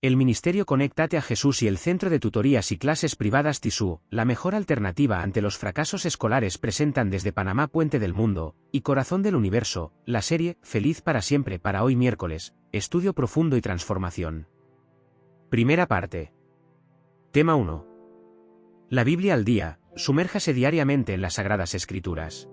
El Ministerio Conéctate a Jesús y el Centro de Tutorías y Clases Privadas TISU, la mejor alternativa ante los fracasos escolares, presentan desde Panamá, Puente del Mundo, y Corazón del Universo, la serie Feliz para siempre para hoy miércoles, Estudio Profundo y Transformación. Primera parte. Tema 1. La Biblia al día, sumérjase diariamente en las Sagradas Escrituras.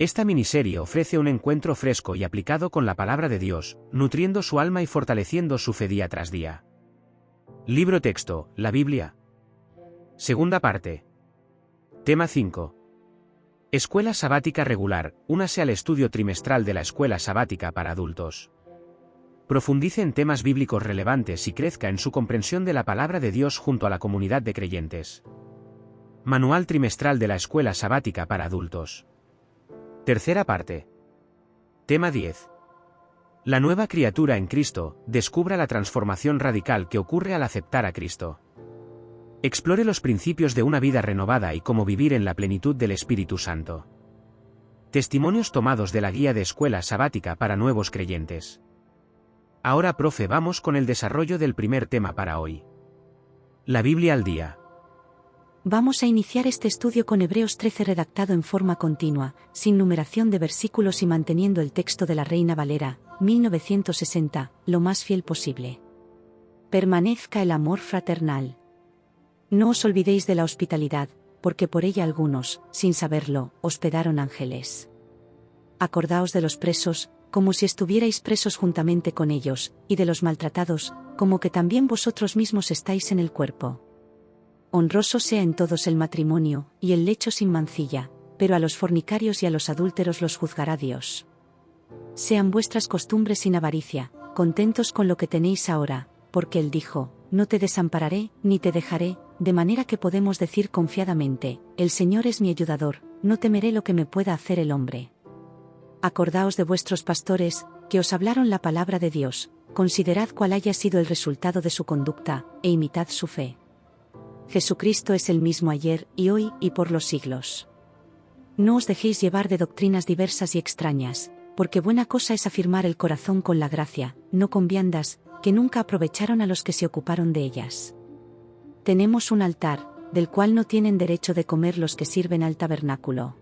Esta miniserie ofrece un encuentro fresco y aplicado con la palabra de Dios, nutriendo su alma y fortaleciendo su fe día tras día. Libro texto, la Biblia. Segunda parte. Tema 5. Escuela sabática regular, únase al estudio trimestral de la Escuela Sabática para Adultos. Profundice en temas bíblicos relevantes y crezca en su comprensión de la palabra de Dios junto a la comunidad de creyentes. Manual trimestral de la Escuela Sabática para Adultos. Tercera parte. Tema 10. La nueva criatura en Cristo, descubra la transformación radical que ocurre al aceptar a Cristo. Explore los principios de una vida renovada y cómo vivir en la plenitud del Espíritu Santo. Testimonios tomados de la guía de Escuela Sabática para nuevos creyentes. Ahora, profe, vamos con el desarrollo del primer tema para hoy. La Biblia al día. Vamos a iniciar este estudio con Hebreos 13 redactado en forma continua, sin numeración de versículos y manteniendo el texto de la Reina Valera, 1960, lo más fiel posible. Permanezca el amor fraternal. No os olvidéis de la hospitalidad, porque por ella algunos, sin saberlo, hospedaron ángeles. Acordaos de los presos, como si estuvierais presos juntamente con ellos, y de los maltratados, como que también vosotros mismos estáis en el cuerpo. Honroso sea en todos el matrimonio, y el lecho sin mancilla, pero a los fornicarios y a los adúlteros los juzgará Dios. Sean vuestras costumbres sin avaricia, contentos con lo que tenéis ahora, porque Él dijo, no te desampararé, ni te dejaré, de manera que podemos decir confiadamente, el Señor es mi ayudador, no temeré lo que me pueda hacer el hombre. Acordaos de vuestros pastores, que os hablaron la palabra de Dios, considerad cuál haya sido el resultado de su conducta, e imitad su fe. Jesucristo es el mismo ayer, y hoy, y por los siglos. No os dejéis llevar de doctrinas diversas y extrañas, porque buena cosa es afirmar el corazón con la gracia, no con viandas, que nunca aprovecharon a los que se ocuparon de ellas. Tenemos un altar, del cual no tienen derecho de comer los que sirven al tabernáculo.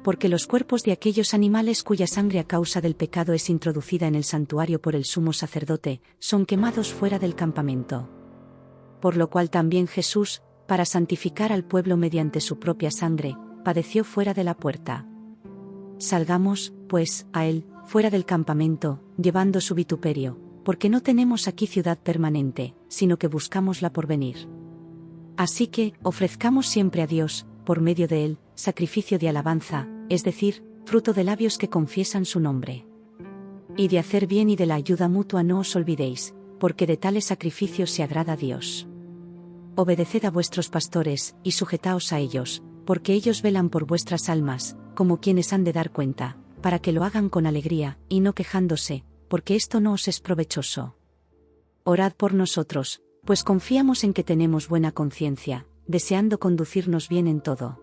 Porque los cuerpos de aquellos animales cuya sangre a causa del pecado es introducida en el santuario por el sumo sacerdote, son quemados fuera del campamento. Por lo cual también Jesús, para santificar al pueblo mediante su propia sangre, padeció fuera de la puerta. Salgamos, pues, a él, fuera del campamento, llevando su vituperio, porque no tenemos aquí ciudad permanente, sino que buscamos la porvenir. Así que, ofrezcamos siempre a Dios, por medio de él, sacrificio de alabanza, es decir, fruto de labios que confiesan su nombre. Y de hacer bien y de la ayuda mutua no os olvidéis, porque de tales sacrificios se agrada a Dios. Obedeced a vuestros pastores, y sujetaos a ellos, porque ellos velan por vuestras almas, como quienes han de dar cuenta, para que lo hagan con alegría, y no quejándose, porque esto no os es provechoso. Orad por nosotros, pues confiamos en que tenemos buena conciencia, deseando conducirnos bien en todo.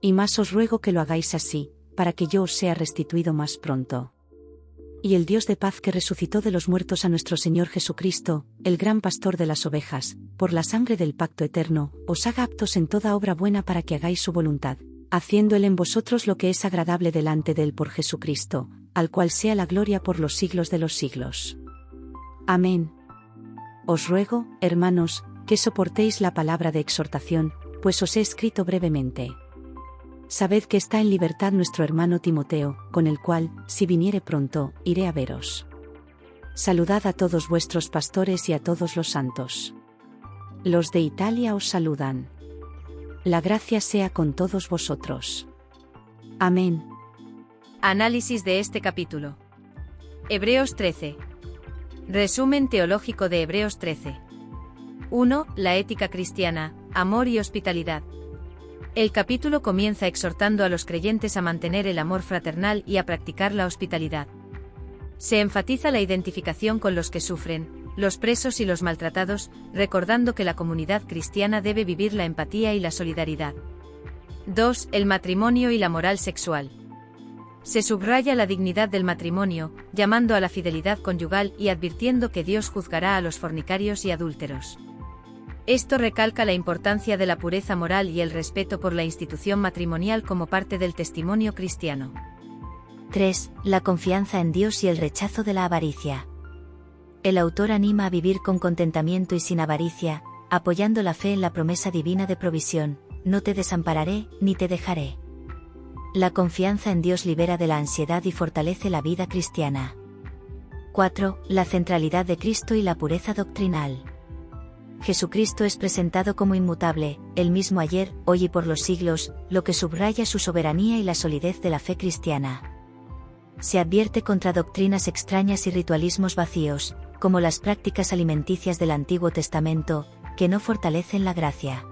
Y más os ruego que lo hagáis así, para que yo os sea restituido más pronto. Y el Dios de paz que resucitó de los muertos a nuestro Señor Jesucristo, el gran pastor de las ovejas, por la sangre del pacto eterno, os haga aptos en toda obra buena para que hagáis su voluntad, haciendo Él en vosotros lo que es agradable delante de Él por Jesucristo, al cual sea la gloria por los siglos de los siglos. Amén. Os ruego, hermanos, que soportéis la palabra de exhortación, pues os he escrito brevemente. Sabed que está en libertad nuestro hermano Timoteo, con el cual, si viniere pronto, iré a veros. Saludad a todos vuestros pastores y a todos los santos. Los de Italia os saludan. La gracia sea con todos vosotros. Amén. Análisis de este capítulo. Hebreos 13. Resumen teológico de Hebreos 13. 1. La ética cristiana, amor y hospitalidad. El capítulo comienza exhortando a los creyentes a mantener el amor fraternal y a practicar la hospitalidad. Se enfatiza la identificación con los que sufren, los presos y los maltratados, recordando que la comunidad cristiana debe vivir la empatía y la solidaridad. 2. El matrimonio y la moral sexual. Se subraya la dignidad del matrimonio, llamando a la fidelidad conyugal y advirtiendo que Dios juzgará a los fornicarios y adúlteros. Esto recalca la importancia de la pureza moral y el respeto por la institución matrimonial como parte del testimonio cristiano. 3. La confianza en Dios y el rechazo de la avaricia. El autor anima a vivir con contentamiento y sin avaricia, apoyando la fe en la promesa divina de provisión: no te desampararé, ni te dejaré. La confianza en Dios libera de la ansiedad y fortalece la vida cristiana. 4. La centralidad de Cristo y la pureza doctrinal. Jesucristo es presentado como inmutable, el mismo ayer, hoy y por los siglos, lo que subraya su soberanía y la solidez de la fe cristiana. Se advierte contra doctrinas extrañas y ritualismos vacíos, como las prácticas alimenticias del Antiguo Testamento, que no fortalecen la gracia.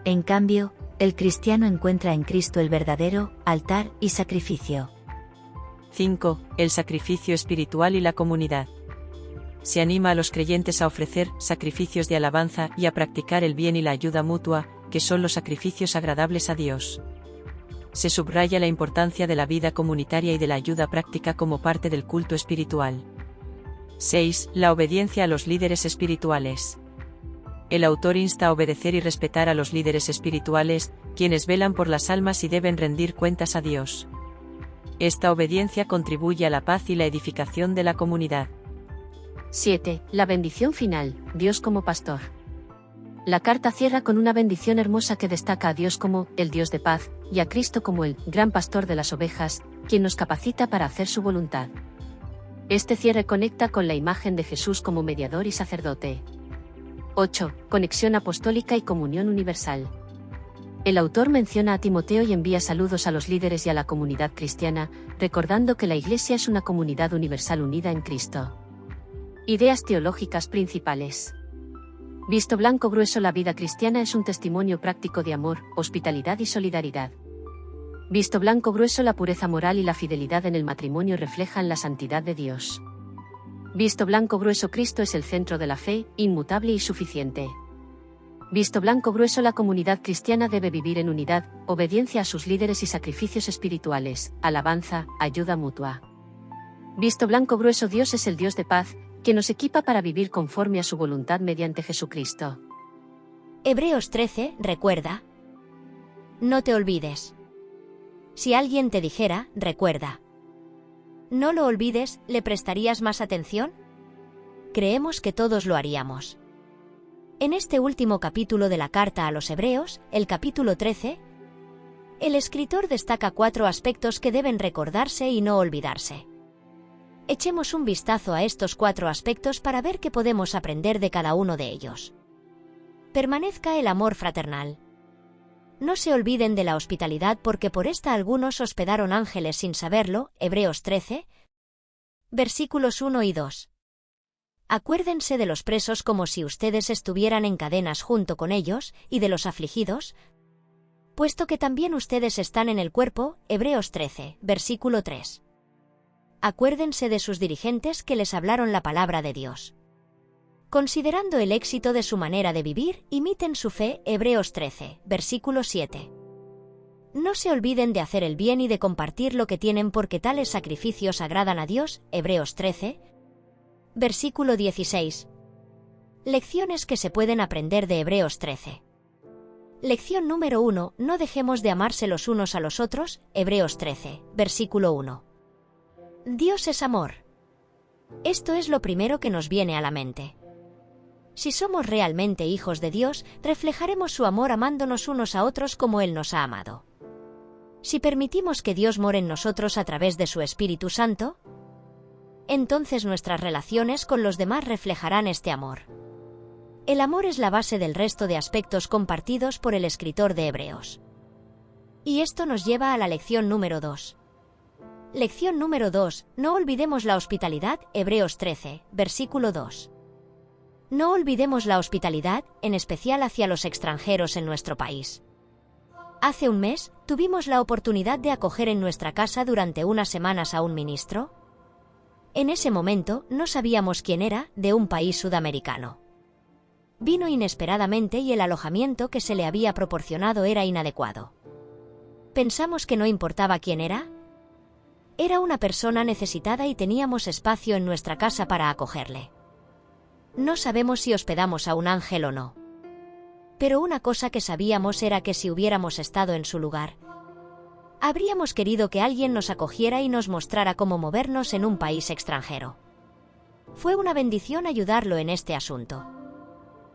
En cambio, el cristiano encuentra en Cristo el verdadero altar y sacrificio. 5. El sacrificio espiritual y la comunidad. Se anima a los creyentes a ofrecer sacrificios de alabanza y a practicar el bien y la ayuda mutua, que son los sacrificios agradables a Dios. Se subraya la importancia de la vida comunitaria y de la ayuda práctica como parte del culto espiritual. 6. La obediencia a los líderes espirituales. El autor insta a obedecer y respetar a los líderes espirituales, quienes velan por las almas y deben rendir cuentas a Dios. Esta obediencia contribuye a la paz y la edificación de la comunidad. 7. La bendición final, Dios como pastor. La carta cierra con una bendición hermosa que destaca a Dios como el Dios de paz, y a Cristo como el gran pastor de las ovejas, quien nos capacita para hacer su voluntad. Este cierre conecta con la imagen de Jesús como mediador y sacerdote. 8. Conexión apostólica y comunión universal. El autor menciona a Timoteo y envía saludos a los líderes y a la comunidad cristiana, recordando que la Iglesia es una comunidad universal unida en Cristo. Ideas teológicas principales. Visto blanco grueso, la vida cristiana es un testimonio práctico de amor, hospitalidad y solidaridad. Visto blanco grueso, la pureza moral y la fidelidad en el matrimonio reflejan la santidad de Dios. Visto blanco grueso, Cristo es el centro de la fe, inmutable y suficiente. Visto blanco grueso, la comunidad cristiana debe vivir en unidad, obediencia a sus líderes y sacrificios espirituales, alabanza, ayuda mutua. Visto blanco grueso, Dios es el Dios de paz, que nos equipa para vivir conforme a su voluntad mediante Jesucristo. Hebreos 13, recuerda. No te olvides. Si alguien te dijera, recuerda. ¿No lo olvides, le prestarías más atención? Creemos que todos lo haríamos. En este último capítulo de la carta a los Hebreos, el capítulo 13, el escritor destaca 4 aspectos que deben recordarse y no olvidarse. Echemos un vistazo a estos 4 aspectos para ver qué podemos aprender de cada uno de ellos. Permanezca el amor fraternal. No se olviden de la hospitalidad, porque por esta algunos hospedaron ángeles sin saberlo. Hebreos 13, versículos 1 y 2. Acuérdense de los presos como si ustedes estuvieran en cadenas junto con ellos, y de los afligidos, puesto que también ustedes están en el cuerpo. Hebreos 13, versículo 3. Acuérdense de sus dirigentes que les hablaron la palabra de Dios. Considerando el éxito de su manera de vivir, imiten su fe. Hebreos 13, versículo 7. No se olviden de hacer el bien y de compartir lo que tienen, porque tales sacrificios agradan a Dios. Hebreos 13, versículo 16. Lecciones que se pueden aprender de Hebreos 13. Lección número 1. No dejemos de amarse los unos a los otros. Hebreos 13, versículo 1. Dios es amor. Esto es lo primero que nos viene a la mente. Si somos realmente hijos de Dios, reflejaremos su amor amándonos unos a otros como Él nos ha amado. Si permitimos que Dios more en nosotros a través de su Espíritu Santo, entonces nuestras relaciones con los demás reflejarán este amor. El amor es la base del resto de aspectos compartidos por el escritor de Hebreos. Y esto nos lleva a la lección número 2. Lección número 2. No olvidemos la hospitalidad. Hebreos 13, versículo 2. No olvidemos la hospitalidad, en especial hacia los extranjeros en nuestro país. Hace un mes, tuvimos la oportunidad de acoger en nuestra casa durante unas semanas a un ministro. En ese momento, no sabíamos quién era, de un país sudamericano. Vino inesperadamente y el alojamiento que se le había proporcionado era inadecuado. Pensamos que no importaba quién era. Era una persona necesitada y teníamos espacio en nuestra casa para acogerle. No sabemos si hospedamos a un ángel o no. Pero una cosa que sabíamos era que si hubiéramos estado en su lugar, habríamos querido que alguien nos acogiera y nos mostrara cómo movernos en un país extranjero. Fue una bendición ayudarlo en este asunto.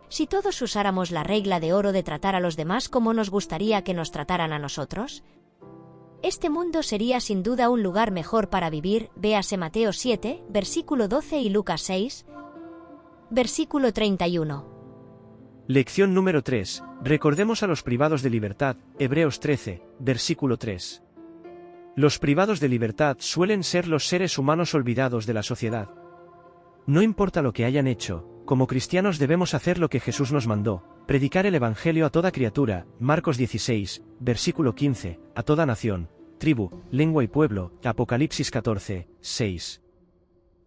Si todos usáramos la regla de oro de tratar a los demás como nos gustaría que nos trataran a nosotros, este mundo sería sin duda un lugar mejor para vivir. Véase Mateo 7, versículo 12 y Lucas 6, versículo 31. Lección número 3. Recordemos a los privados de libertad. Hebreos 13, versículo 3. Los privados de libertad suelen ser los seres humanos olvidados de la sociedad. No importa lo que hayan hecho, como cristianos debemos hacer lo que Jesús nos mandó, predicar el Evangelio a toda criatura. Marcos 16, versículo 15, a toda nación, tribu, lengua y pueblo. Apocalipsis 14, 6.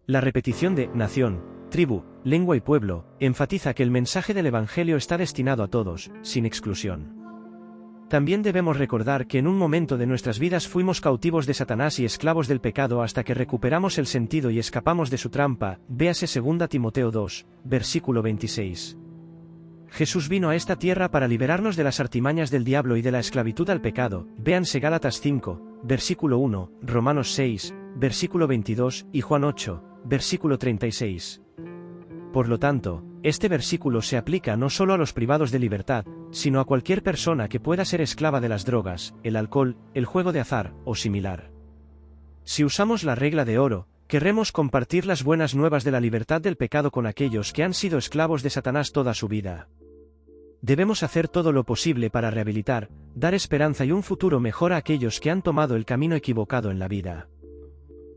La repetición de nación, tribu, lengua y pueblo enfatiza que el mensaje del Evangelio está destinado a todos, sin exclusión. También debemos recordar que en un momento de nuestras vidas fuimos cautivos de Satanás y esclavos del pecado hasta que recuperamos el sentido y escapamos de su trampa. Véase 2 Timoteo 2, versículo 26. Jesús vino a esta tierra para liberarnos de las artimañas del diablo y de la esclavitud al pecado. Véanse Gálatas 5, versículo 1, Romanos 6, versículo 22 y Juan 8, versículo 36. Por lo tanto, este versículo se aplica no solo a los privados de libertad, sino a cualquier persona que pueda ser esclava de las drogas, el alcohol, el juego de azar, o similar. Si usamos la regla de oro, querremos compartir las buenas nuevas de la libertad del pecado con aquellos que han sido esclavos de Satanás toda su vida. Debemos hacer todo lo posible para rehabilitar, dar esperanza y un futuro mejor a aquellos que han tomado el camino equivocado en la vida.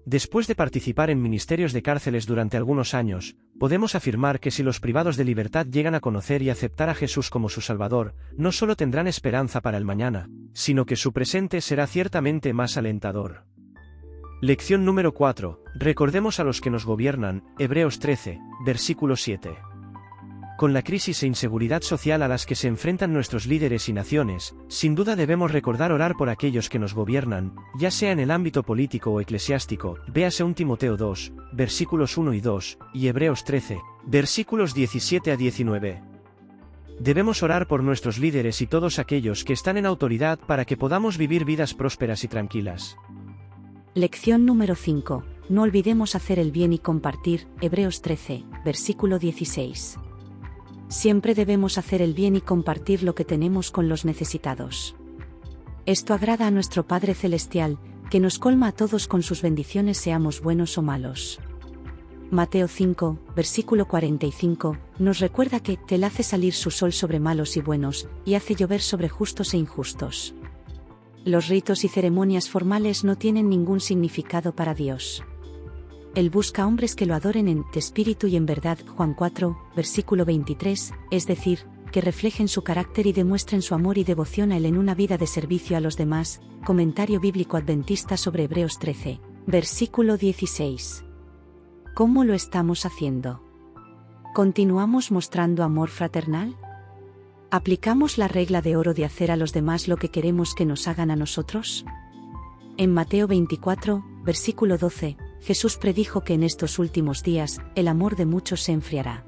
Después de participar en ministerios de cárceles durante algunos años, podemos afirmar que si los privados de libertad llegan a conocer y aceptar a Jesús como su Salvador, no solo tendrán esperanza para el mañana, sino que su presente será ciertamente más alentador. Lección número 4. Recordemos a los que nos gobiernan. Hebreos 13, versículo 7. Con la crisis e inseguridad social a las que se enfrentan nuestros líderes y naciones, sin duda debemos recordar orar por aquellos que nos gobiernan, ya sea en el ámbito político o eclesiástico. Véase 1 Timoteo 2, versículos 1 y 2, y Hebreos 13, versículos 17 a 19. Debemos orar por nuestros líderes y todos aquellos que están en autoridad para que podamos vivir vidas prósperas y tranquilas. Lección número 5. No olvidemos hacer el bien y compartir. Hebreos 13, versículo 16. Siempre debemos hacer el bien y compartir lo que tenemos con los necesitados. Esto agrada a nuestro Padre Celestial, que nos colma a todos con sus bendiciones, seamos buenos o malos. Mateo 5, versículo 45, nos recuerda que Él hace salir su sol sobre malos y buenos, y hace llover sobre justos e injustos. Los ritos y ceremonias formales no tienen ningún significado para Dios. Él busca hombres que lo adoren en espíritu y en verdad. Juan 4, versículo 23, es decir, que reflejen su carácter y demuestren su amor y devoción a Él en una vida de servicio a los demás. Comentario bíblico adventista sobre Hebreos 13, versículo 16. ¿Cómo lo estamos haciendo? ¿Continuamos mostrando amor fraternal? ¿Aplicamos la regla de oro de hacer a los demás lo que queremos que nos hagan a nosotros? En Mateo 24, versículo 12, Jesús predijo que en estos últimos días, el amor de muchos se enfriará.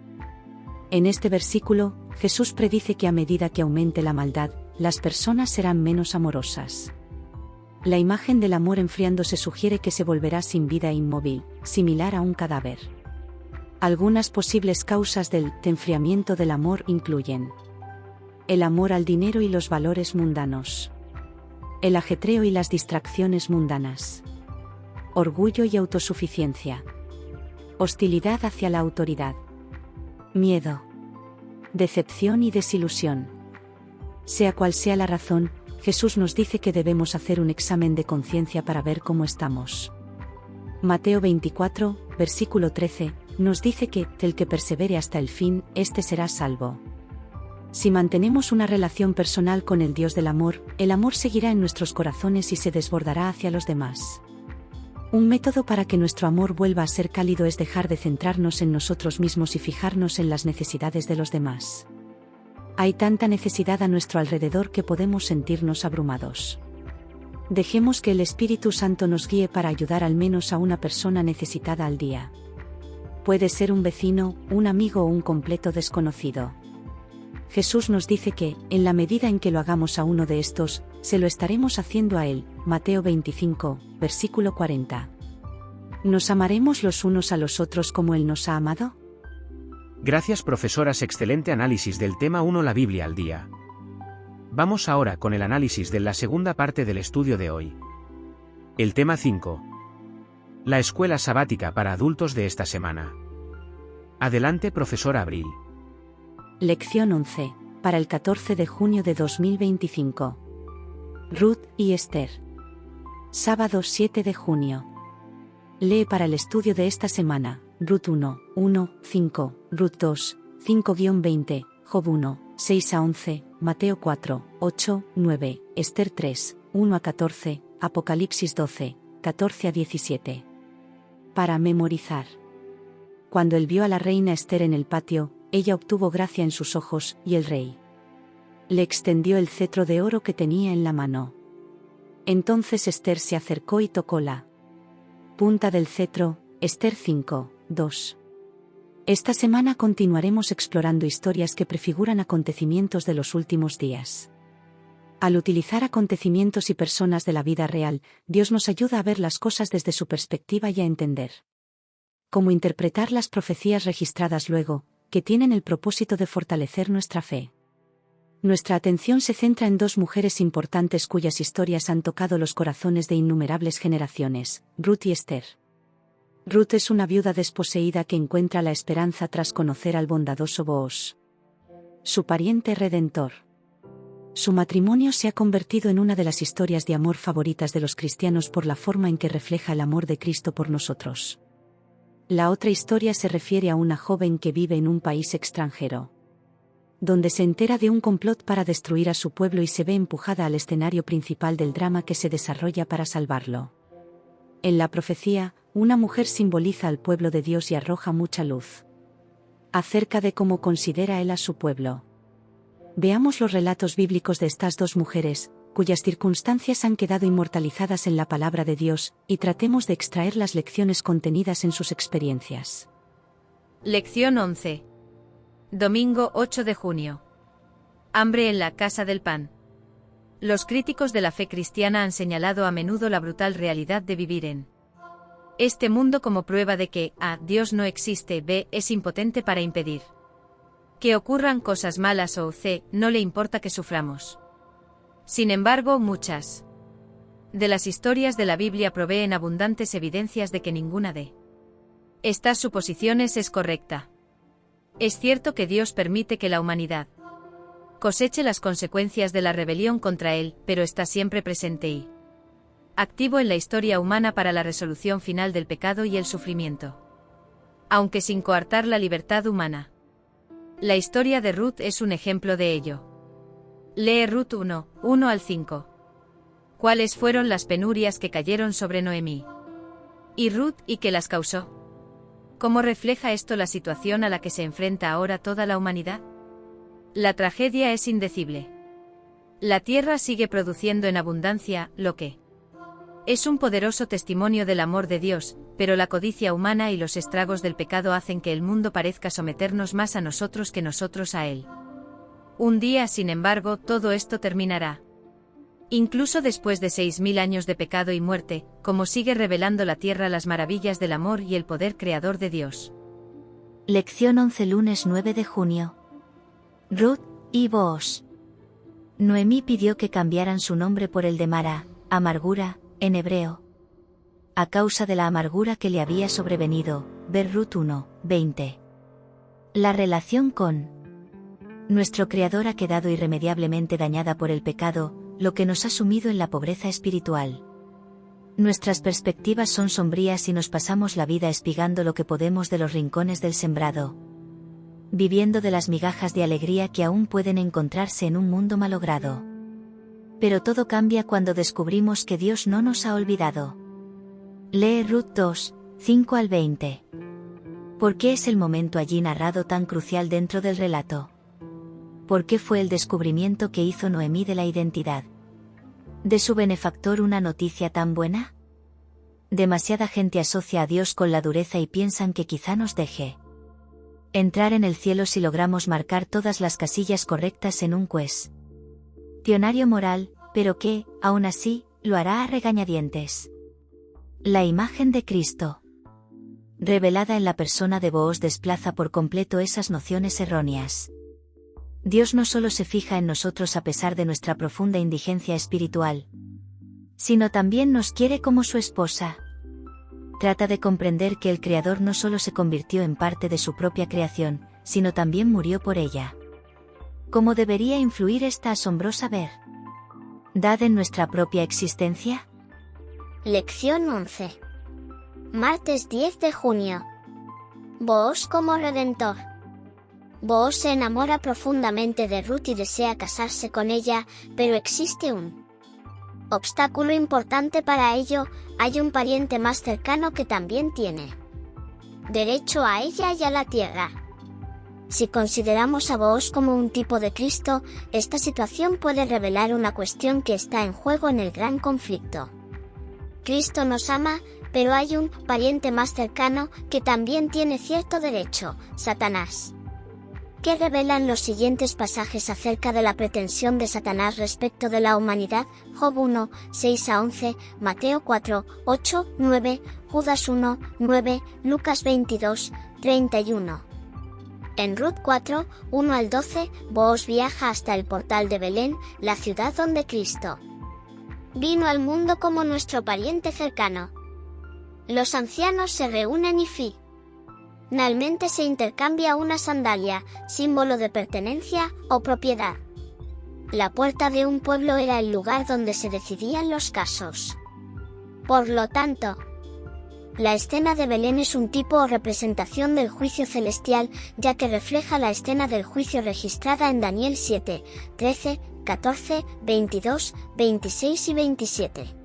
En este versículo, Jesús predice que a medida que aumente la maldad, las personas serán menos amorosas. La imagen del amor enfriándose sugiere que se volverá sin vida e inmóvil, similar a un cadáver. Algunas posibles causas del enfriamiento del amor incluyen: el amor al dinero y los valores mundanos, el ajetreo y las distracciones mundanas, orgullo y autosuficiencia, hostilidad hacia la autoridad, miedo, decepción y desilusión. Sea cual sea la razón, Jesús nos dice que debemos hacer un examen de conciencia para ver cómo estamos. Mateo 24, versículo 13, nos dice que el que persevere hasta el fin, éste será salvo. Si mantenemos una relación personal con el Dios del amor, el amor seguirá en nuestros corazones y se desbordará hacia los demás. Un método para que nuestro amor vuelva a ser cálido es dejar de centrarnos en nosotros mismos y fijarnos en las necesidades de los demás. Hay tanta necesidad a nuestro alrededor que podemos sentirnos abrumados. Dejemos que el Espíritu Santo nos guíe para ayudar al menos a una persona necesitada al día. Puede ser un vecino, un amigo o un completo desconocido. Jesús nos dice que, en la medida en que lo hagamos a uno de estos, se lo estaremos haciendo a él. Mateo 25, versículo 40. ¿Nos amaremos los unos a los otros como Él nos ha amado? Gracias, profesoras. Excelente análisis del tema 1, la Biblia al día. Vamos ahora con el análisis de la segunda parte del estudio de hoy. El tema 5. La escuela sabática para adultos de esta semana. Adelante, profesora Abril. Lección 11, para el 14 de junio de 2025. Ruth y Esther. Sábado 7 de junio. Lee para el estudio de esta semana, Ruth 1, 1, 5, Ruth 2, 5-20, Job 1, 6-11, Mateo 4, 8, 9, Esther 3, 1-14, Apocalipsis 12, 14-17. Para memorizar. Cuando él vio a la reina Esther en el patio, ella obtuvo gracia en sus ojos, y el rey le extendió el cetro de oro que tenía en la mano. Entonces Esther se acercó y tocó la punta del cetro. Esther 5, 2. Esta semana continuaremos explorando historias que prefiguran acontecimientos de los últimos días. Al utilizar acontecimientos y personas de la vida real, Dios nos ayuda a ver las cosas desde su perspectiva y a entender cómo interpretar las profecías registradas luego, que tienen el propósito de fortalecer nuestra fe. Nuestra atención se centra en dos mujeres importantes cuyas historias han tocado los corazones de innumerables generaciones, Ruth y Esther. Ruth es una viuda desposeída que encuentra la esperanza tras conocer al bondadoso Booz, su pariente redentor. Su matrimonio se ha convertido en una de las historias de amor favoritas de los cristianos por la forma en que refleja el amor de Cristo por nosotros. La otra historia se refiere a una joven que vive en un país extranjero, donde se entera de un complot para destruir a su pueblo y se ve empujada al escenario principal del drama que se desarrolla para salvarlo. En la profecía, una mujer simboliza al pueblo de Dios y arroja mucha luz acerca de cómo considera él a su pueblo. Veamos los relatos bíblicos de estas dos mujeres, cuyas circunstancias han quedado inmortalizadas en la palabra de Dios, y tratemos de extraer las lecciones contenidas en sus experiencias. Lección 11. Domingo 8 de junio. Hambre en la casa del pan. Los críticos de la fe cristiana han señalado a menudo la brutal realidad de vivir en este mundo como prueba de que A. Dios no existe, B. es impotente para impedir que ocurran cosas malas o C. no le importa que suframos. Sin embargo, muchas de las historias de la Biblia proveen abundantes evidencias de que ninguna de estas suposiciones es correcta. Es cierto que Dios permite que la humanidad coseche las consecuencias de la rebelión contra Él, pero está siempre presente y activo en la historia humana para la resolución final del pecado y el sufrimiento, aunque sin coartar la libertad humana. La historia de Ruth es un ejemplo de ello. Lee Ruth 1, 1-5. ¿Cuáles fueron las penurias que cayeron sobre Noemí y Ruth y que las causó? ¿Cómo refleja esto la situación a la que se enfrenta ahora toda la humanidad? La tragedia es indecible. La tierra sigue produciendo en abundancia, lo que es un poderoso testimonio del amor de Dios, pero la codicia humana y los estragos del pecado hacen que el mundo parezca someternos más a nosotros que nosotros a él. Un día, sin embargo, todo esto terminará. Incluso después de 6000 años de pecado y muerte, como sigue revelando la tierra las maravillas del amor y el poder creador de Dios. Lección 11, lunes 9 de junio. Ruth y Booz. Noemí pidió que cambiaran su nombre por el de Mara, amargura, en hebreo. A causa de la amargura que le había sobrevenido, ver Ruth 1, 20. La relación con nuestro Creador ha quedado irremediablemente dañada por el pecado, lo que nos ha sumido en la pobreza espiritual. Nuestras perspectivas son sombrías y nos pasamos la vida espigando lo que podemos de los rincones del sembrado, viviendo de las migajas de alegría que aún pueden encontrarse en un mundo malogrado. Pero todo cambia cuando descubrimos que Dios no nos ha olvidado. Lee Ruth 2, 5-20. ¿Por qué es el momento allí narrado tan crucial dentro del relato? ¿Por qué fue el descubrimiento que hizo Noemí de la identidad ¿De su benefactor una noticia tan buena? Demasiada gente asocia a Dios con la dureza y piensan que quizá nos deje entrar en el cielo si logramos marcar todas las casillas correctas en un cuestionario moral, pero que, aún así, lo hará a regañadientes. La imagen de Cristo, revelada en la persona de Booz, desplaza por completo esas nociones erróneas. Dios no solo se fija en nosotros a pesar de nuestra profunda indigencia espiritual, sino también nos quiere como su esposa. Trata de comprender que el Creador no solo se convirtió en parte de su propia creación, sino también murió por ella. ¿Cómo debería influir esta asombrosa verdad en nuestra propia existencia? Lección 11. Martes 10 de junio. Booz como redentor. Booz se enamora profundamente de Ruth y desea casarse con ella, pero existe un obstáculo importante para ello: hay un pariente más cercano que también tiene derecho a ella y a la tierra. Si consideramos a Booz como un tipo de Cristo, esta situación puede revelar una cuestión que está en juego en el gran conflicto. Cristo nos ama, pero hay un pariente más cercano que también tiene cierto derecho: Satanás. ¿Qué revelan los siguientes pasajes acerca de la pretensión de Satanás respecto de la humanidad? Job 1, 6-11, Mateo 4, 8, 9, Judas 1, 9, Lucas 22, 31. En Ruth 4, 1-12, Booz viaja hasta el portal de Belén, la ciudad donde Cristo vino al mundo como nuestro pariente cercano. Los ancianos se reúnen y finalmente se intercambia una sandalia, símbolo de pertenencia o propiedad. La puerta de un pueblo era el lugar donde se decidían los casos. Por lo tanto, la escena de Belén es un tipo o representación del juicio celestial, ya que refleja la escena del juicio registrada en Daniel 7, 13, 14, 22, 26 y 27.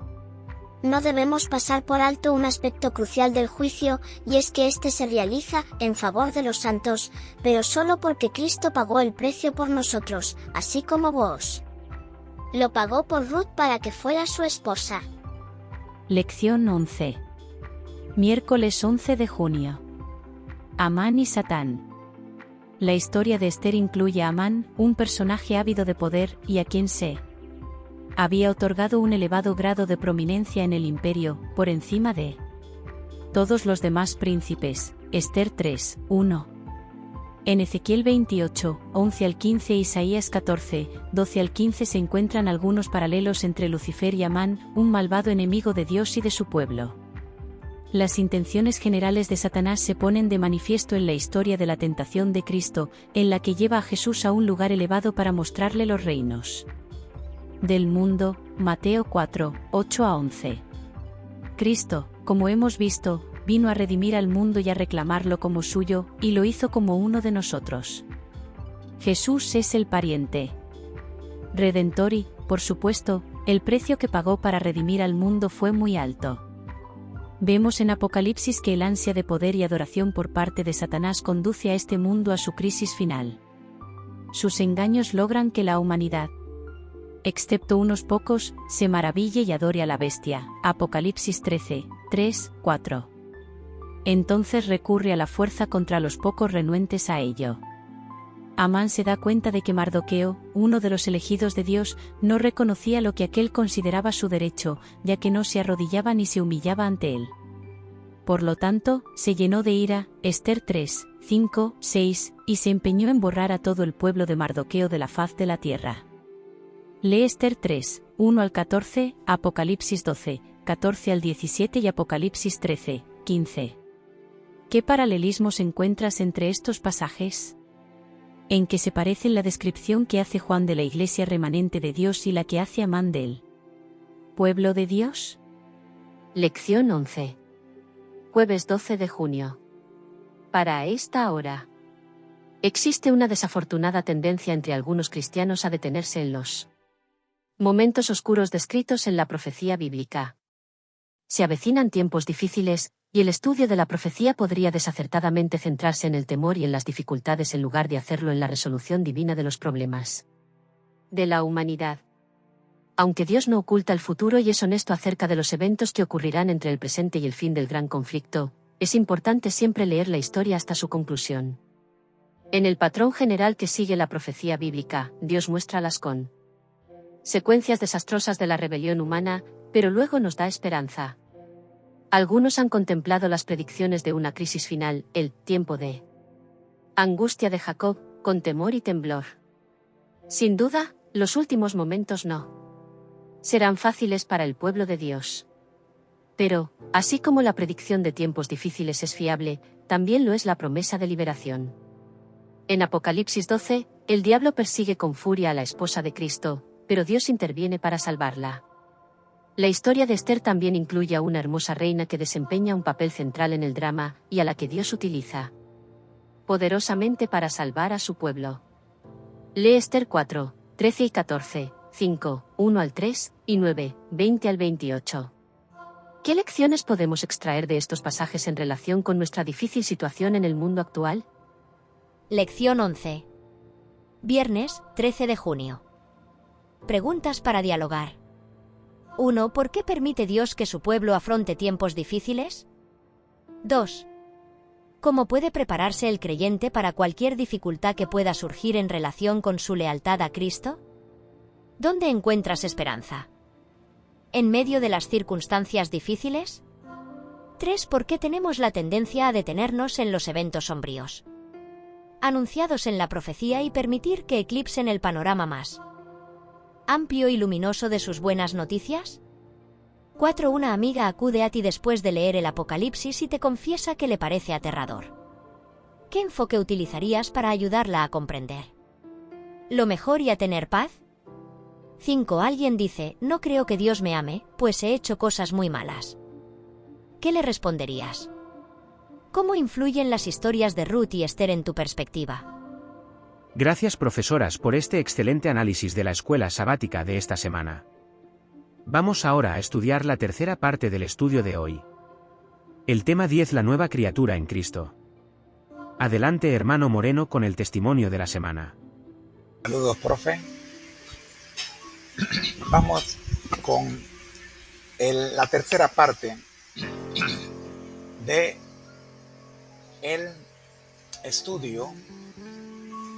No debemos pasar por alto un aspecto crucial del juicio, y es que éste se realiza en favor de los santos, pero solo porque Cristo pagó el precio por nosotros, así como Booz lo pagó por Ruth para que fuera su esposa. Lección 11. Miércoles 11 de junio. Amán y Satán. La historia de Esther incluye a Amán, un personaje ávido de poder, y a quien se había otorgado un elevado grado de prominencia en el imperio, por encima de todos los demás príncipes. Esther 3, 1. En Ezequiel 28, 11-15 e Isaías 14, 12-15 se encuentran algunos paralelos entre Lucifer y Amán, un malvado enemigo de Dios y de su pueblo. Las intenciones generales de Satanás se ponen de manifiesto en la historia de la tentación de Cristo, en la que lleva a Jesús a un lugar elevado para mostrarle los reinos del mundo. Mateo 4, 8-11. Cristo, como hemos visto, vino a redimir al mundo y a reclamarlo como suyo, y lo hizo como uno de nosotros. Jesús es el pariente redentor y, por supuesto, el precio que pagó para redimir al mundo fue muy alto. Vemos en Apocalipsis que el ansia de poder y adoración por parte de Satanás conduce a este mundo a su crisis final. Sus engaños logran que la humanidad, excepto unos pocos, se maraville y adore a la bestia. Apocalipsis 13, 3, 4. Entonces recurre a la fuerza contra los pocos renuentes a ello. Amán se da cuenta de que Mardoqueo, uno de los elegidos de Dios, no reconocía lo que aquel consideraba su derecho, ya que no se arrodillaba ni se humillaba ante él. Por lo tanto, se llenó de ira. Esther 3, 5, 6, y se empeñó en borrar a todo el pueblo de Mardoqueo de la faz de la tierra. Lee Esther 3, 1-14, Apocalipsis 12, 14-17 y Apocalipsis 13, 15. ¿Qué paralelismos encuentras entre estos pasajes? ¿En qué se parecen la descripción que hace Juan de la Iglesia remanente de Dios y la que hace Amán del pueblo de Dios? Lección 11. Jueves 12 de junio. Para esta hora. Existe una desafortunada tendencia entre algunos cristianos a detenerse en los momentos oscuros descritos en la profecía bíblica. Se avecinan tiempos difíciles, y el estudio de la profecía podría desacertadamente centrarse en el temor y en las dificultades en lugar de hacerlo en la resolución divina de los problemas de la humanidad. Aunque Dios no oculta el futuro y es honesto acerca de los eventos que ocurrirán entre el presente y el fin del gran conflicto, es importante siempre leer la historia hasta su conclusión. En el patrón general que sigue la profecía bíblica, Dios muestra las consecuencias desastrosas de la rebelión humana, pero luego nos da esperanza. Algunos han contemplado las predicciones de una crisis final, el tiempo de angustia de Jacob, con temor y temblor. Sin duda, los últimos momentos no serán fáciles para el pueblo de Dios. Pero, así como la predicción de tiempos difíciles es fiable, también lo es la promesa de liberación. En Apocalipsis 12, el diablo persigue con furia a la esposa de Cristo, pero Dios interviene para salvarla. La historia de Esther también incluye a una hermosa reina que desempeña un papel central en el drama, y a la que Dios utiliza poderosamente para salvar a su pueblo. Lee Esther 4, 13 y 14, 5, 1 al 3, y 9, 20 al 28. ¿Qué lecciones podemos extraer de estos pasajes en relación con nuestra difícil situación en el mundo actual? Lección 11. Viernes, 13 de junio. Preguntas para dialogar. 1. ¿Por qué permite Dios que su pueblo afronte tiempos difíciles? 2. ¿Cómo puede prepararse el creyente para cualquier dificultad que pueda surgir en relación con su lealtad a Cristo? ¿Dónde encuentras esperanza? ¿En medio de las circunstancias difíciles? 3. ¿Por qué tenemos la tendencia a detenernos en los eventos sombríos anunciados en la profecía y permitir que eclipsen el panorama más amplio y luminoso de sus buenas noticias? 4. Una amiga acude a ti después de leer el Apocalipsis y te confiesa que le parece aterrador. ¿Qué enfoque utilizarías para ayudarla a comprender lo mejor y a tener paz? 5. Alguien dice, no creo que Dios me ame, pues he hecho cosas muy malas. ¿Qué le responderías? ¿Cómo influyen las historias de Ruth y Esther en tu perspectiva? Gracias, profesoras, por este excelente análisis de la escuela sabática de esta semana. Vamos ahora a estudiar la tercera parte del estudio de hoy. El tema 10, la nueva criatura en Cristo. Adelante, hermano Moreno, con el testimonio de la semana. Saludos, profe. Vamos con la tercera parte de el estudio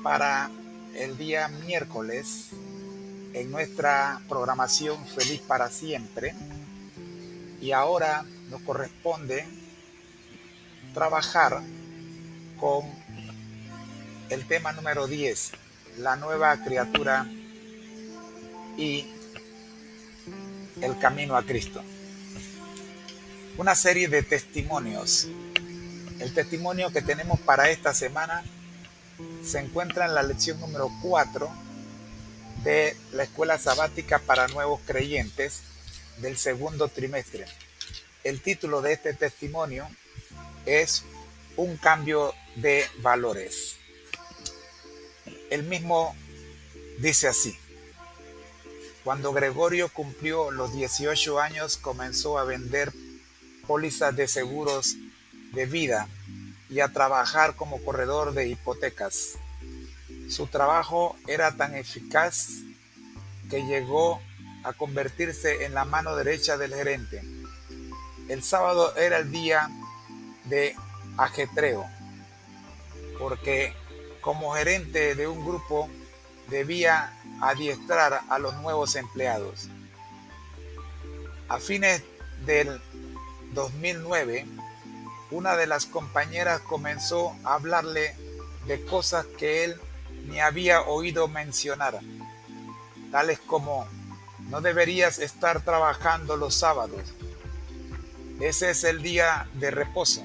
para el día miércoles en nuestra programación Feliz para Siempre. Y ahora nos corresponde trabajar con el tema número 10, la nueva criatura y el camino a Cristo. Una serie de testimonios. El testimonio que tenemos para esta semana se encuentra en la lección número 4 de la escuela sabática para nuevos creyentes del segundo trimestre. El título de este testimonio es Un cambio de valores. El mismo dice así: cuando Gregorio cumplió los 18 años, comenzó a vender pólizas de seguros de vida y a trabajar como corredor de hipotecas. Su trabajo era tan eficaz que llegó a convertirse en la mano derecha del gerente. El sábado era el día de ajetreo, porque como gerente de un grupo debía adiestrar a los nuevos empleados. A fines del 2009, una de las compañeras comenzó a hablarle de cosas que él ni había oído mencionar, tales como: no deberías estar trabajando los sábados, ese es el día de reposo.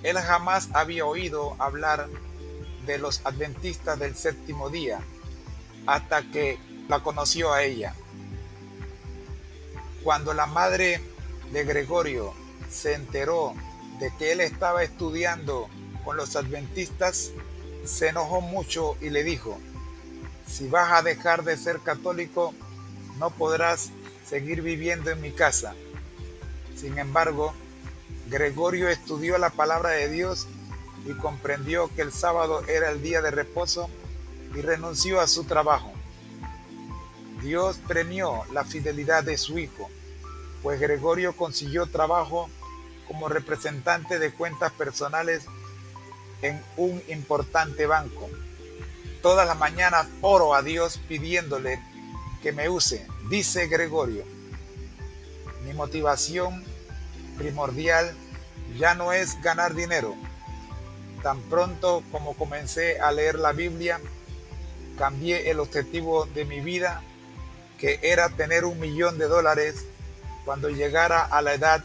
Él jamás había oído hablar de los adventistas del séptimo día hasta que la conoció a ella. Cuando la madre de Gregorio se enteró de que él estaba estudiando con los adventistas, se enojó mucho y le dijo: si vas a dejar de ser católico, no podrás seguir viviendo en mi casa. Sin embargo, Gregorio estudió la palabra de Dios y comprendió que el sábado era el día de reposo y renunció a su trabajo. Dios premió la fidelidad de su hijo, pues Gregorio consiguió trabajo como representante de cuentas personales en un importante banco. Todas las mañanas oro a Dios pidiéndole que me use, dice Gregorio. Mi motivación primordial ya no es ganar dinero. Tan pronto como comencé a leer la Biblia, cambié el objetivo de mi vida, que era tener $1 millón cuando llegara a la edad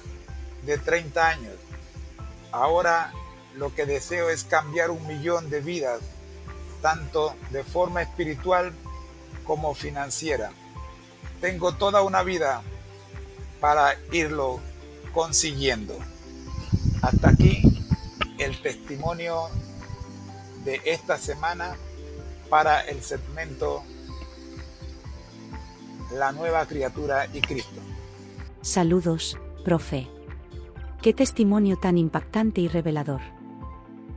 de 30 años. Ahora lo que deseo es cambiar 1 millón de vidas, tanto de forma espiritual como financiera. Tengo toda una vida para irlo consiguiendo. Hasta aquí el testimonio de esta semana para el segmento La nueva criatura y Cristo. Saludos, profe. Qué testimonio tan impactante y revelador.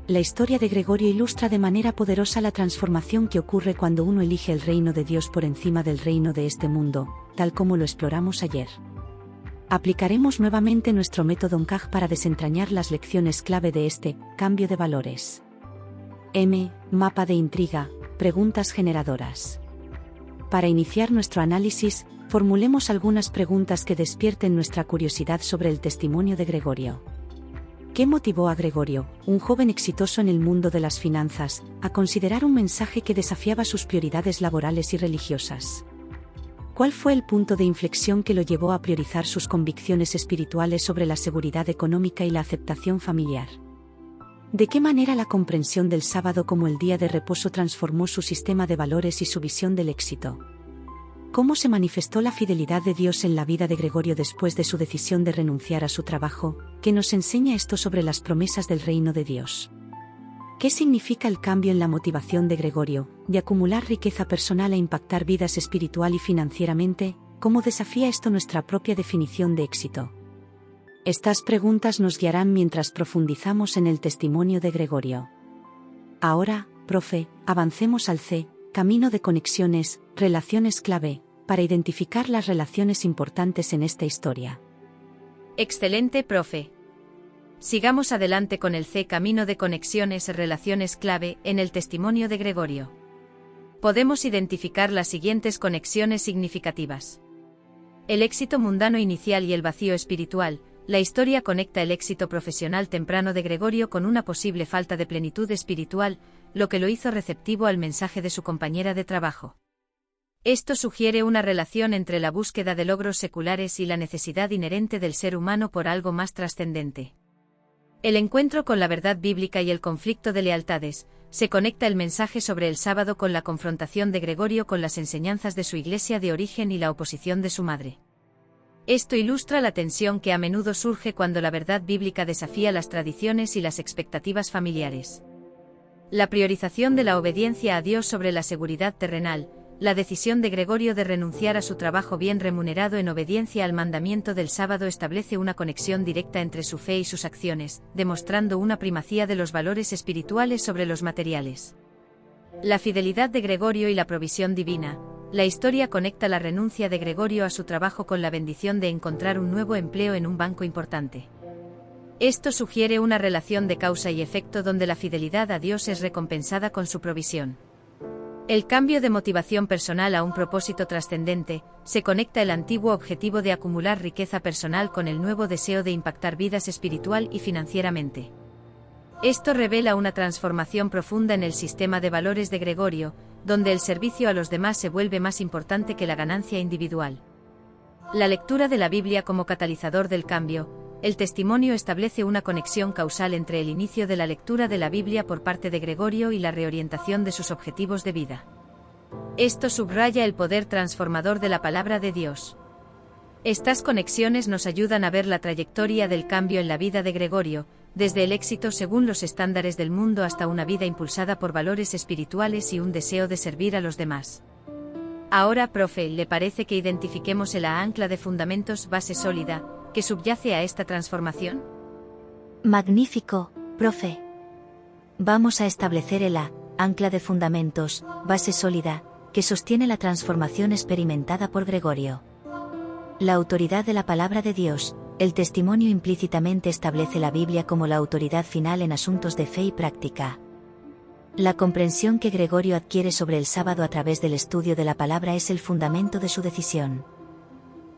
La historia de Gregorio ilustra de manera poderosa la transformación que ocurre cuando uno elige el reino de Dios por encima del reino de este mundo, tal como lo exploramos ayer. Aplicaremos nuevamente nuestro método NCAG para desentrañar las lecciones clave de este cambio de valores. Mapa de intriga, preguntas generadoras. Para iniciar nuestro análisis, formulemos algunas preguntas que despierten nuestra curiosidad sobre el testimonio de Gregorio. ¿Qué motivó a Gregorio, un joven exitoso en el mundo de las finanzas, a considerar un mensaje que desafiaba sus prioridades laborales y religiosas? ¿Cuál fue el punto de inflexión que lo llevó a priorizar sus convicciones espirituales sobre la seguridad económica y la aceptación familiar? ¿De qué manera la comprensión del sábado como el día de reposo transformó su sistema de valores y su visión del éxito? ¿Cómo se manifestó la fidelidad de Dios en la vida de Gregorio después de su decisión de renunciar a su trabajo? ¿Qué nos enseña esto sobre las promesas del reino de Dios? ¿Qué significa el cambio en la motivación de Gregorio, de acumular riqueza personal a impactar vidas espiritual y financieramente? ¿Cómo desafía esto nuestra propia definición de éxito? Estas preguntas nos guiarán mientras profundizamos en el testimonio de Gregorio. Ahora, profe, avancemos al camino de conexiones, relaciones clave, para identificar las relaciones importantes en esta historia. Excelente, profe. Sigamos adelante con el camino de conexiones, relaciones clave, en el testimonio de Gregorio. Podemos identificar las siguientes conexiones significativas. El éxito mundano inicial y el vacío espiritual. La historia conecta el éxito profesional temprano de Gregorio con una posible falta de plenitud espiritual, lo que lo hizo receptivo al mensaje de su compañera de trabajo. Esto sugiere una relación entre la búsqueda de logros seculares y la necesidad inherente del ser humano por algo más trascendente. El encuentro con la verdad bíblica y el conflicto de lealtades. Se conecta el mensaje sobre el sábado con la confrontación de Gregorio con las enseñanzas de su iglesia de origen y la oposición de su madre. Esto ilustra la tensión que a menudo surge cuando la verdad bíblica desafía las tradiciones y las expectativas familiares. La priorización de la obediencia a Dios sobre la seguridad terrenal. La decisión de Gregorio de renunciar a su trabajo bien remunerado en obediencia al mandamiento del sábado establece una conexión directa entre su fe y sus acciones, demostrando una primacía de los valores espirituales sobre los materiales. La fidelidad de Gregorio y la provisión divina. La historia conecta la renuncia de Gregorio a su trabajo con la bendición de encontrar un nuevo empleo en un banco importante. Esto sugiere una relación de causa y efecto donde la fidelidad a Dios es recompensada con su provisión. El cambio de motivación personal a un propósito trascendente. Se conecta el antiguo objetivo de acumular riqueza personal con el nuevo deseo de impactar vidas espiritual y financieramente. Esto revela una transformación profunda en el sistema de valores de Gregorio, donde el servicio a los demás se vuelve más importante que la ganancia individual. La lectura de la Biblia como catalizador del cambio. El testimonio establece una conexión causal entre el inicio de la lectura de la Biblia por parte de Gregorio y la reorientación de sus objetivos de vida. Esto subraya el poder transformador de la palabra de Dios. Estas conexiones nos ayudan a ver la trayectoria del cambio en la vida de Gregorio, desde el éxito según los estándares del mundo hasta una vida impulsada por valores espirituales y un deseo de servir a los demás. Ahora, profe, ¿le parece que identifiquemos el ancla de fundamentos, base sólida, que subyace a esta transformación? Magnífico, profe. Vamos a establecer el ancla de fundamentos, base sólida, que sostiene la transformación experimentada por Gregorio. La autoridad de la palabra de Dios. El testimonio implícitamente establece la Biblia como la autoridad final en asuntos de fe y práctica. La comprensión que Gregorio adquiere sobre el sábado a través del estudio de la palabra es el fundamento de su decisión.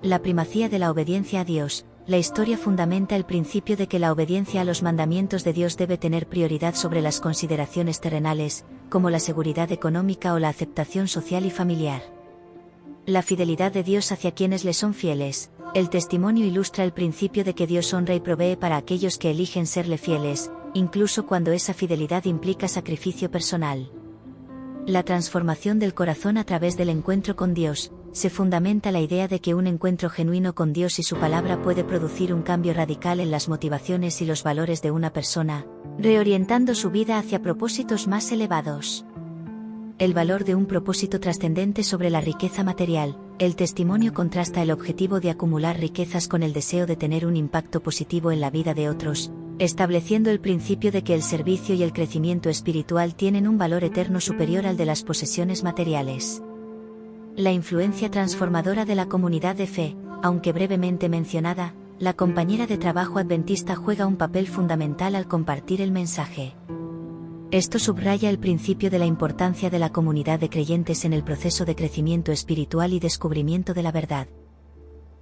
La primacía de la obediencia a Dios. La historia fundamenta el principio de que la obediencia a los mandamientos de Dios debe tener prioridad sobre las consideraciones terrenales, como la seguridad económica o la aceptación social y familiar. La fidelidad de Dios hacia quienes le son fieles. El testimonio ilustra el principio de que Dios honra y provee para aquellos que eligen serle fieles, incluso cuando esa fidelidad implica sacrificio personal. La transformación del corazón a través del encuentro con Dios. Se fundamenta la idea de que un encuentro genuino con Dios y su palabra puede producir un cambio radical en las motivaciones y los valores de una persona, reorientando su vida hacia propósitos más elevados. El valor de un propósito trascendente sobre la riqueza material. El testimonio contrasta el objetivo de acumular riquezas con el deseo de tener un impacto positivo en la vida de otros, estableciendo el principio de que el servicio y el crecimiento espiritual tienen un valor eterno superior al de las posesiones materiales. La influencia transformadora de la comunidad de fe. Aunque brevemente mencionada, la compañera de trabajo adventista juega un papel fundamental al compartir el mensaje. Esto subraya el principio de la importancia de la comunidad de creyentes en el proceso de crecimiento espiritual y descubrimiento de la verdad.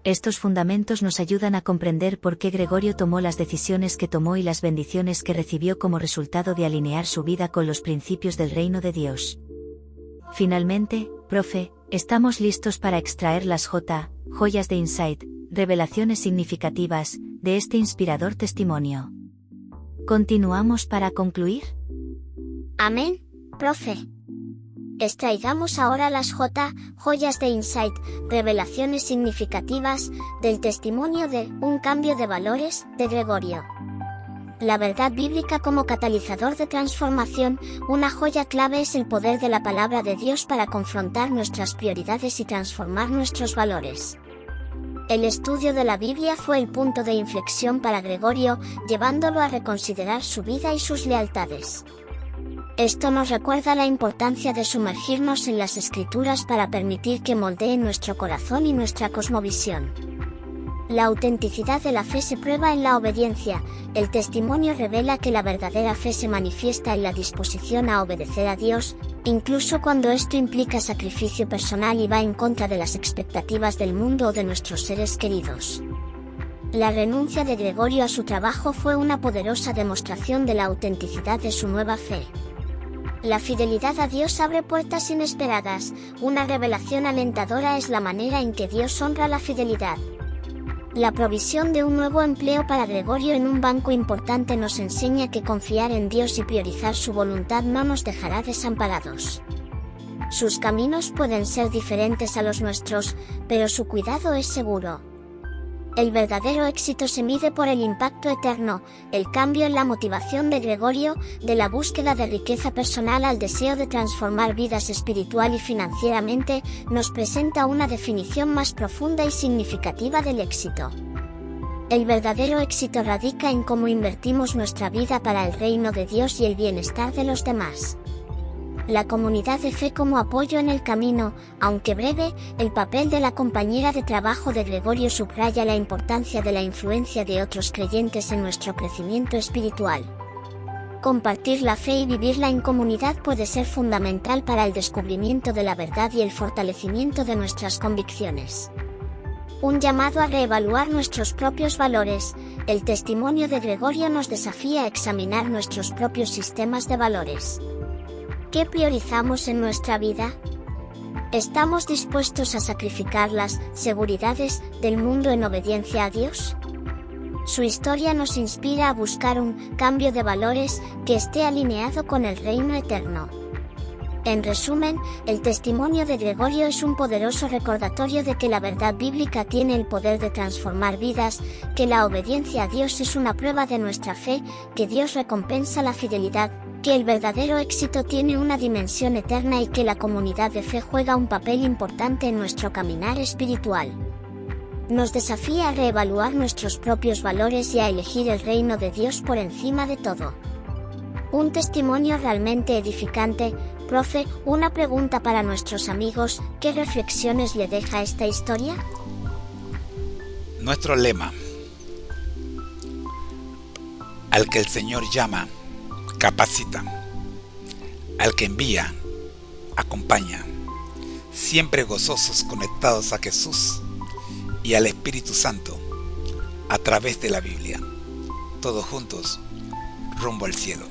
Estos fundamentos nos ayudan a comprender por qué Gregorio tomó las decisiones que tomó y las bendiciones que recibió como resultado de alinear su vida con los principios del reino de Dios. Finalmente, profe, estamos listos para extraer las joyas de insight, revelaciones significativas, de este inspirador testimonio. ¿Continuamos para concluir? Amén, profe. Extraigamos ahora las joyas de insight, revelaciones significativas, del testimonio de un cambio de valores, de Gregorio. La verdad bíblica como catalizador de transformación. Una joya clave es el poder de la palabra de Dios para confrontar nuestras prioridades y transformar nuestros valores. El estudio de la Biblia fue el punto de inflexión para Gregorio, llevándolo a reconsiderar su vida y sus lealtades. Esto nos recuerda la importancia de sumergirnos en las Escrituras para permitir que moldeen nuestro corazón y nuestra cosmovisión. La autenticidad de la fe se prueba en la obediencia. El testimonio revela que la verdadera fe se manifiesta en la disposición a obedecer a Dios, incluso cuando esto implica sacrificio personal y va en contra de las expectativas del mundo o de nuestros seres queridos. La renuncia de Gregorio a su trabajo fue una poderosa demostración de la autenticidad de su nueva fe. La fidelidad a Dios abre puertas inesperadas. Una revelación alentadora es la manera en que Dios honra la fidelidad. La provisión de un nuevo empleo para Gregorio en un banco importante nos enseña que confiar en Dios y priorizar su voluntad no nos dejará desamparados. Sus caminos pueden ser diferentes a los nuestros, pero su cuidado es seguro. El verdadero éxito se mide por el impacto eterno. El cambio en la motivación de Gregorio, de la búsqueda de riqueza personal al deseo de transformar vidas espiritual y financieramente, nos presenta una definición más profunda y significativa del éxito. El verdadero éxito radica en cómo invertimos nuestra vida para el reino de Dios y el bienestar de los demás. La comunidad de fe como apoyo en el camino. Aunque breve, el papel de la compañera de trabajo de Gregorio subraya la importancia de la influencia de otros creyentes en nuestro crecimiento espiritual. Compartir la fe y vivirla en comunidad puede ser fundamental para el descubrimiento de la verdad y el fortalecimiento de nuestras convicciones. Un llamado a reevaluar nuestros propios valores. El testimonio de Gregorio nos desafía a examinar nuestros propios sistemas de valores. ¿Qué priorizamos en nuestra vida? ¿Estamos dispuestos a sacrificar las seguridades del mundo en obediencia a Dios? Su historia nos inspira a buscar un cambio de valores que esté alineado con el reino eterno. En resumen, el testimonio de Gregorio es un poderoso recordatorio de que la verdad bíblica tiene el poder de transformar vidas, que la obediencia a Dios es una prueba de nuestra fe, que Dios recompensa la fidelidad, que el verdadero éxito tiene una dimensión eterna y que la comunidad de fe juega un papel importante en nuestro caminar espiritual. Nos desafía a reevaluar nuestros propios valores y a elegir el reino de Dios por encima de todo. Un testimonio realmente edificante. Profe, una pregunta para nuestros amigos, ¿qué reflexiones le deja esta historia? Nuestro lema: al que el Señor llama, capacita; al que envía, acompaña. Siempre gozosos, conectados a Jesús y al Espíritu Santo a través de la Biblia. Todos juntos, rumbo al cielo.